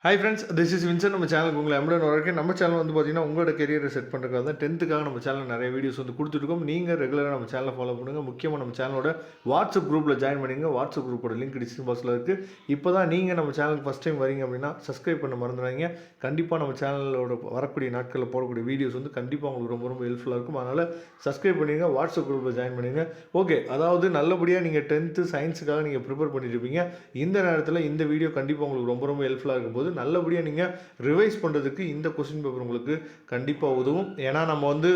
Hi friends, this is Vincent. நம்ம சேனலுக்கு உங்களை எம்டன் வரக்கு நம்ம சேனல் வந்து பார்த்தீங்கன்னா உங்களோட கெரியரை செட் பண்ணுறதுக்காக தான் 10th நம்ம சேனலில் நிறைய வீடியோஸ் வந்து கொடுத்துருக்கோம். நீங்கள் ரெகுலராக நம்ம சேனலை ஃபாலோ பண்ணுங்கள். முக்கியமாக நம்ம சேனலோட வாட்ஸ்அப் குரூப்பில் ஜாயின் பண்ணிங்க. வாட்ஸ்அப் குரூப்போட லிங்க் டிஸ்கிரிப்ஷன் பாக்ஸில் இருக்குது. இப்போ தான் நீங்கள் நம்ம சேனலுக்கு ஃபஸ்ட் டைம் வரீங்க அப்படின்னா சப்ஸ்கிரைப் பண்ண மறந்துடாதீங்க. கண்டிப்பாக நம்ம சேனலோட வரக்கூடிய நாட்களில் போடக்கூடிய வீடியோஸ் வந்து கண்டிப்பாக உங்களுக்கு ரொம்ப ரொம்ப ஹெல்ப்ஃபுல்லாக இருக்கும். அதனால் சப்ஸ்கிரைப் பண்ணிடுங்க, வாட்ஸ்அப் குரூப்பில் ஜாயின் பண்ணிடுங்க. ஓகே, அதாவது நல்லபடியாக நீங்கள் 10th சயின்ஸுக்காக நீங்கள் ப்ரிப்பேர் பண்ணியிருப்பீங்க. இந்த நேரத்தில் இந்த வீடியோ கண்டிப்பாக உங்களுக்கு ரொம்ப ரொம்ப ஹெல்ப்ஃபுல்லாக இருக்கும் போது நல்லபடியாக நீங்கள் ரிவைஸ் பண்ணுறதுக்கு இந்த கொஸ்டின் பேப்பர் உங்களுக்கு கண்டிப்பாக உதவும். ஏன்னா நம்ம வந்து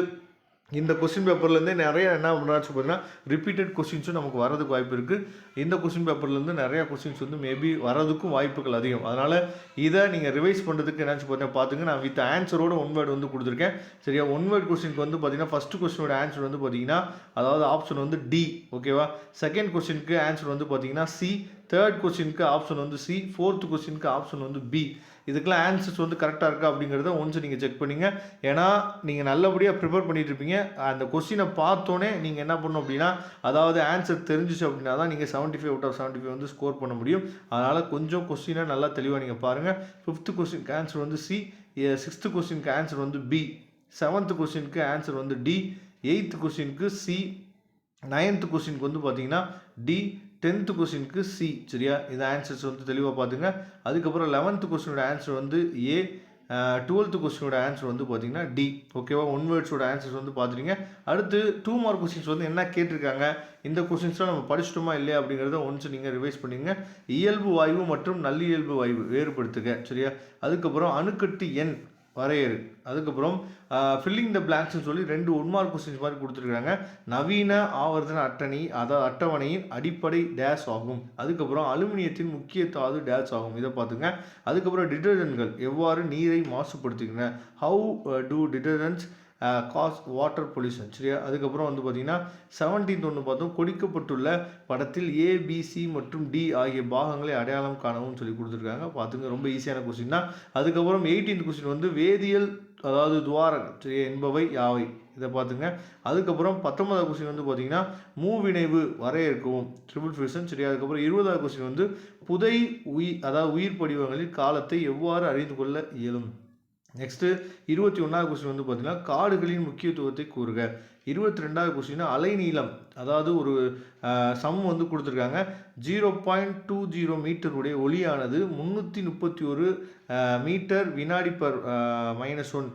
இந்த கொஸ்டின் பேப்பர்லேருந்தே நிறைய என்ன பண்ணாச்சு பார்த்தீங்கன்னா ரிப்பீட்டட் கொஸ்டின்ஸும் நமக்கு வரதுக்கு வாய்ப்பு இருக்குது. இந்த கொஸ்டின் பேப்பர்லேருந்து நிறையா கொஸ்டின்ஸ் வந்து மேபி வரதுக்கும் வாய்ப்புகள் அதிகம். அதனால் இதை நீங்கள் ரிவைஸ் பண்ணுறதுக்கு என்னாச்சு பார்த்தீங்கன்னா பார்த்துங்க, நான் வித் ஆன்சரோட ஒன் வேர்டு வந்து கொடுத்துருக்கேன். சரியா, ஒன் வேர்டு கொஸ்டினுக்கு வந்து பார்த்தீங்கன்னா ஃபஸ்ட்டு கொஸ்டினோட ஆன்சர் வந்து பார்த்தீங்கன்னா அதாவது ஆப்ஷன் வந்து டி. ஓகேவா, செகண்ட் கொஸ்டினுக்கு ஆன்சர் வந்து பார்த்தீங்கன்னா சி, தேர்ட் கொஸ்டினுக்கு ஆப்ஷன் வந்து சி, ஃபோர்த் கொஸ்டினுக்கு ஆப்ஷன் வந்து பி. இதுக்கெல்லாம் ஆன்சர்ஸ் வந்து கரெக்டாக இருக்கா அப்படிங்கிறத ஒன்ஸ் நீங்கள் செக் பண்ணிங்க. ஏன்னா நீங்கள் நல்லபடியாக ப்ரிப்பேர் பண்ணிட்டு இருப்பீங்க. அந்த கொஸ்டினை பார்த்தோன்னே நீங்கள் என்ன பண்ணணும் அப்படின்னா, அதாவது ஆன்சர் தெரிஞ்சிச்சு அப்படின்னா தான் நீங்கள் 75 out of 75 வந்து ஸ்கோர் பண்ண முடியும். அதனால் கொஞ்சம் கொஸ்டினை நல்லா தெளிவாக நீங்கள் பாருங்கள். 5th கொஸ்டினுக்கு ஆன்சர் வந்து சி, 6th கொஸ்டினுக்கு ஆன்சர் வந்து பி, 7th கொஸ்டினுக்கு ஆன்சர் வந்து டி, 8th கொஸ்டினுக்கு சி, 9th கொஸ்டினுக்கு வந்து பார்த்தீங்கன்னா டி, 10th கொஸ்டினுக்கு சி. சரியா, இந்த ஆன்சர்ஸ் வந்து தெளிவாக பார்த்துங்க. அதுக்கப்புறம் 11th கொஸ்டினோட ஆன்சர் வந்து ஏ, 12th கொஸ்டினோட ஆன்சர் வந்து பார்த்தீங்கன்னா டி. ஓகேவா, ஒன் வேர்ட்ஸோட ஆன்சர்ஸ் வந்து பார்த்துருங்க. அடுத்து 2 மார்க் கொஸ்டின்ஸ் வந்து என்ன கேட்டிருக்காங்க, இந்த கொஸ்டின்ஸ்லாம் நம்ம படிச்சிட்டோமா இல்லையா அப்படிங்கிறத ஒன்ஸ் நீங்கள் ரிவைஸ் பண்ணிங்க. இயல்பு வாய்வு மற்றும் நல்லியல்பு வாய்வு வேறுபடுத்துக. சரியா, அதுக்கப்புறம் அணுக்கட்டு எண் வரையறு, அதுக்கப்புறம் ஃபில்லிங் த பிளாங்க்ஸ்னு சொல்லி 2 ஒன் மார்க் கொஸ்டின்ஸ் மாதிரி கொடுத்துருக்காங்க. நவீன ஆவர்த்தன அட்டவணையின் அடிப்படை டேஷ் ஆகும். அதுக்கப்புறம் அலுமினியத்தின் முக்கிய தாது டேஷ் ஆகும், இதை பார்த்துங்க. அதுக்கப்புறம் டிட்டர்ஜென்ட்கள் எவ்வாறு நீரை மாசுபடுத்துகின்றன, how do detergents cause water pollution. சரியா, அதுக்கப்புறம் வந்து பார்த்தீங்கன்னா 17th ஒன்று பார்த்தோம், கொடுக்கப்பட்டுள்ள படத்தில் ஏபிசி மற்றும் டி ஆகிய பாகங்களை அடையாளம் காணவும் சொல்லி கொடுத்துருக்காங்க. பார்த்துங்க, ரொம்ப ஈஸியான கொஸ்டின் தான். அதுக்கப்புறம் 18th கொஸ்டின் வந்து வேதியியல் அதாவது துவாரங்கள் சரியா என்பவை யாவை, இதை பார்த்துங்க. அதுக்கப்புறம் 19வது கொஸ்டின் வந்து பார்த்தீங்கன்னா மூவிணைவு வரையறுக்கவும் ட்ரிபிள் ஃபியூஷன். சரியா, அதுக்கப்புறம் 20வது கொஸ்டின் வந்து புதை அதாவது உயிர் படிவங்களில் காலத்தை எவ்வாறு அறிந்து கொள்ள இயலும். நெக்ஸ்ட்டு 21வது கொஸ்டின் வந்து பார்த்தீங்கன்னா காடுகளின் முக்கியத்துவத்தை கூறுக. 22வது கொஸ்டின் அலைநீளம் அதாவது ஒரு சம் வந்து கொடுத்துருக்காங்க. 0.20 மீட்டருடைய ஒளியானது 331 மீட்டர் வினாடி பர் -1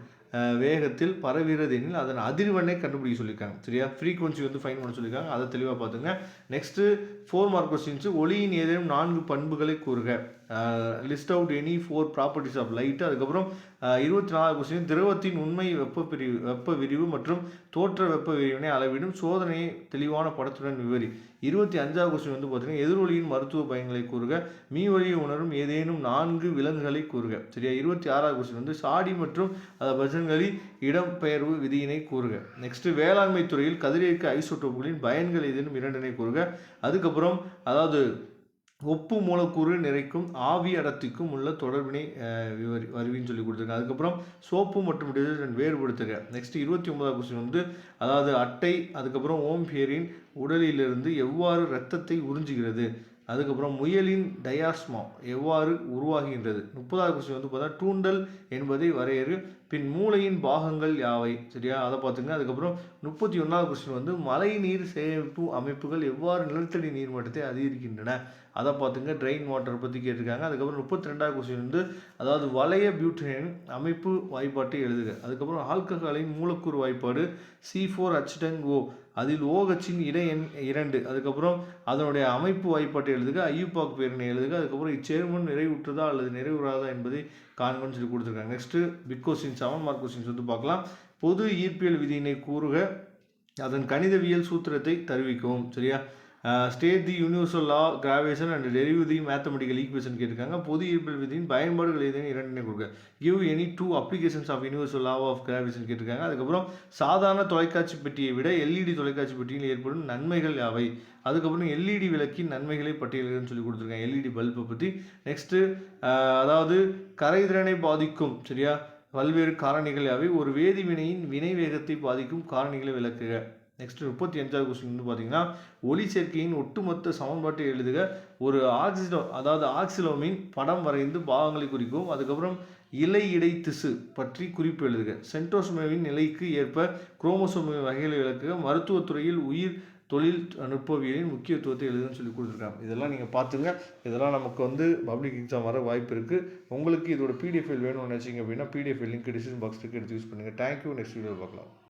வேகத்தில் பரவுகிறது எனில் அதன் அதிர்வெண்ணை கண்டுபிடிக்க சொல்லியிருக்காங்க. சரியா, ஃப்ரீக்வன்சி வந்து ஃபைன் பண்ண சொல்லியிருக்காங்க, அதை தெளிவாக பார்த்துங்க. நெக்ஸ்ட்டு 4 மார்க் கொஸ்டின்ஸ் ஒளியின் ஏதேனும் 4 பண்புகளை கூறுக. List out any 4 properties of light. அதுக்கப்புறம் 24வது கொஸ்டின் திரவத்தின் உண்மை வெப்ப விரிவு மற்றும் தோற்ற வெப்ப விரிவினை அளவிடும் சோதனையை தெளிவான படத்துடன் விவரி. 25வது கொஸ்டின் வந்து பார்த்தீங்கன்னா எதிரொலியின் மருத்துவ பயன்களை கூறுக. மீ ஒலியை உணரும் ஏதேனும் 4 விலங்குகளை கூறுக. சரியா, 26வது கொஸ்டின் வந்து சாடி மற்றும் பஜன்களின் இடம்பெயர்வு விதியினை கூறுக. நெக்ஸ்ட் வேளாண்மை துறையில் கதிரியக்க ஐசோடோப்புகளின் பயன்கள் ஏதேனும் 2 கூறுக. அதுக்கப்புறம் அதாவது ஒப்பு மூலக்கூறு நிறைக்கும் ஆவி அடர்த்திக்கும் உள்ள தொடர்பினை வருவின்னு சொல்லி கொடுத்துருக்காங்க. அதுக்கப்புறம் சோப்பு மற்றும் டிடர்ஜென்ட் வேறுபடுத்துக. நெக்ஸ்ட் 29வது கொஸ்டின் வந்து அதாவது அட்டை அதுக்கப்புறம் ஓம்பியரின் உடலிலிருந்து எவ்வாறு இரத்தத்தை உறிஞ்சுகிறது. அதுக்கப்புறம் முயலின் டயாஸ்மா எவ்வாறு உருவாகின்றது. 30வது கொஸ்டின் வந்து பார்த்தா தூண்டல் என்பதை வரையறு, பின் மூளையின் பாகங்கள் யாவை. சரியா, அதை பார்த்துங்க. அதுக்கப்புறம் 31வது கொஸ்டின் வந்து மழை நீர் சேமிப்பு அமைப்புகள் எவ்வாறு நிலத்தடி நீர்மட்டத்தை அதிகரிக்கின்றன, அதை பார்த்துங்க. ட்ரெயின் வாட்டர் பற்றி கேட்டிருக்காங்க. அதுக்கப்புறம் 32வது கொஸ்டின் வந்து அதாவது வளைய பியூட்டேன் அமைப்பு வாய்ப்பாட்டை எழுதுக. அதுக்கப்புறம் ஆல்கஹாலின் மூலக்கூறு வாய்ப்பாடு C4H10O, அதில் OHன் இடை எண் 2. அதுக்கப்புறம் அதனுடைய அமைப்பு வாய்ப்பாட்டை எழுதுக. ஐயுப்பாக் பேரினை எழுதுக. அதுக்கப்புறம் இச்சேர்மன் நிறைவுற்றதா அல்லது நிறைவுறாதா என்பதை காண்பன்னு சொல்லி கொடுத்துருக்காங்க. Next big question 7 mark questions வந்து பார்க்கலாம். பொது ஈர்ப்பியல் விதியினை கூறுக, அதன் கணிதவியல் சூத்திரத்தை தருவிக்கவும். சரியா, state the universal law gravitation and derive the mathematical equation கேட்டிருக்காங்க. பொது ஈர்ப்பியல் விதியின் பயன்பாடுகள் ஏதேனும் 2 கொடுக்க. Give any 2 applications of universal law of gravitation கேட்டிருக்காங்க. அதுக்கப்புறம் சாதாரண தொலைக்காட்சி பெட்டியை விட எல்இடி தொலைக்காட்சி பெட்டியில் ஏற்படும் நன்மைகள் யாவை. அதுக்கப்புறம் எல்இடி விளக்கின் நன்மைகளை பட்டியலிடுன்னு சொல்லி கொடுத்துருக்காங்க, எல்இடி பல்பை பற்றி. நெக்ஸ்ட்டு அதாவது கரைதிறனை பாதிக்கும் சரியா பல்வேறு காரணிகள் யாவை. ஒரு வேதிவினையின் வினை வேகத்தை பாதிக்கும் காரணிகளை விளக்குக. நெக்ஸ்ட் 35வது கொஸ்டின் வந்து பார்த்தீங்கன்னா ஒளி சேர்க்கையின் ஒட்டுமொத்த சமன்பாட்டை எழுதுக. ஒரு அதாவது ஆக்சிலோமின் படம் வரைந்து பாகங்களை குறிக்கும். அதுக்கப்புறம் இலை இடை திசு பற்றி குறிப்பு எழுதுக. சென்ட்ரோசோமின் நிலைக்கு ஏற்ப குரோமோசோமின் வகைகளை விளக்குக. மருத்துவத்துறையில் உயிர் தொழில் நுட்பவியலின் முக்கியத்துவத்தை எழுதுன்னு சொல்லி கொடுத்துருக்காங்க. இதெல்லாம் நீங்கள் பார்த்துங்க. இதெல்லாம் நமக்கு வந்து பப்ளிக் எக்ஸாம் வர வாய்ப்பு இருக்குது. உங்களுக்கு இதோட பிடிஎஃப் வேணும்னு நினச்சிங்க அப்படின்னா பிடிஎஃப் லிங்க் டிஸ்கிரிப்ஷன் பாக்ஸ் எடுத்து யூஸ் பண்ணுங்கள். தேங்க்யூ. நெக்ஸ்ட் வீடியோ பார்க்கலாம்.